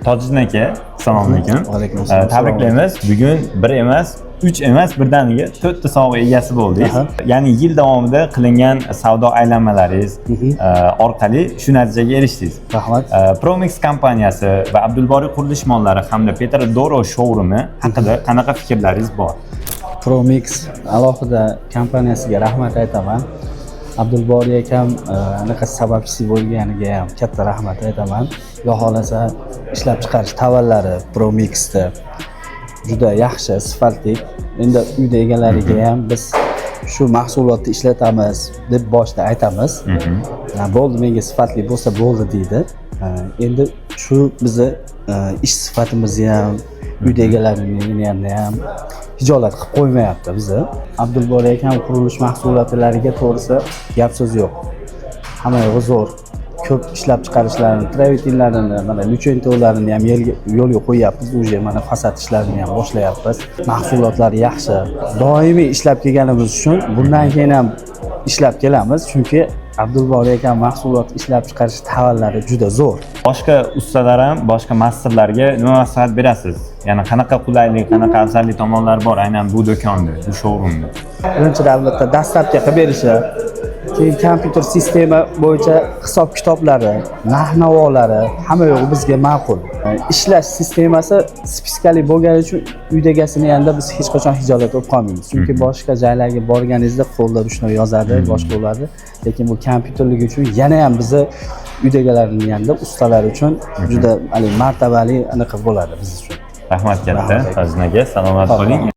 Tojin aka, assalomu alaykum. Va alaykum assalom. Tabriklaymiz. Bugun 1 emas, 3 emas, birdaniga 4 ta sovg'a egasi bo'ldingiz. Ya'ni yil davomida qilingan savdo aylanmalaringiz orqali shu natijaga erishdingiz. Rahmat. Promix kompaniyasi va Abdulboriy qurilish mollari hamda Petra Doro showrumi haqida qanaqa fikrlaringiz bor? Promix alohida kompaniyasiga rahmat aytaman. Abdulboriy akam anaqa sababchisi bo'lganiga ham katta rahmat aytaman. Xudo xolasa ishlab chiqarish tavallari Promixda juda yaxshi, sifatli. Endi uyda egalariga ham biz shu mahsulotni ishlatamiz deb boshda aytamiz. Bo'ldi, menga sifatli bo'lsa bo'ldi deydi. Endi shu bizni ish sifatimizni ham, uyda egalarini ham hijolat qilib qo'ymayapti bizni. Abdulboriy akam qurilish mahsulotlariga to'g'risi gap so'z yo'q. Hamma yo'g'i zo'r. Ko'p ishlab chiqarishlarini, travitinlarini, mana luchentolarini ham yo'lga qo'yapmiz. Uje mana fasad ishlarini ham boshlayapmiz. Mahsulotlari yaxshi. Doimiy ishlab kelganimiz uchun bundan keyin ham ishlab kelamiz, chunki Abdulboriy akam mahsulot ishlab chiqarish tavallari juda zo'r. Boshqa ustalar ham, boshqa masterlarga nima maslahat berasiz? Ya'ni qanaqa qulaylik, qanaqa afzallik tomonlari bor aynan bu do'konda, bu showroomda? Birinchidan albatta dastlabki qilib berishi, keyin kompyuter sistema bo'yicha hisob-kitoblari, narx-navolari hamma yo'q bizga ma'qul. Ishlash sistemasi spiskali bo'lgani uchun uydagisini ham biz hech qachon hijolat olib qolmaymiz. Chunki boshqa joylarga borganingizda qo'lda shuni yozadi, boshqa bo'ladi. Lekin bu kompyuterligi uchun yana ham bizni uydagilarning yanida ustalar uchun juda martabali anaqa bo'ladi biz uchun. Rahmat katta, Tojin aka, salomat bo'ling.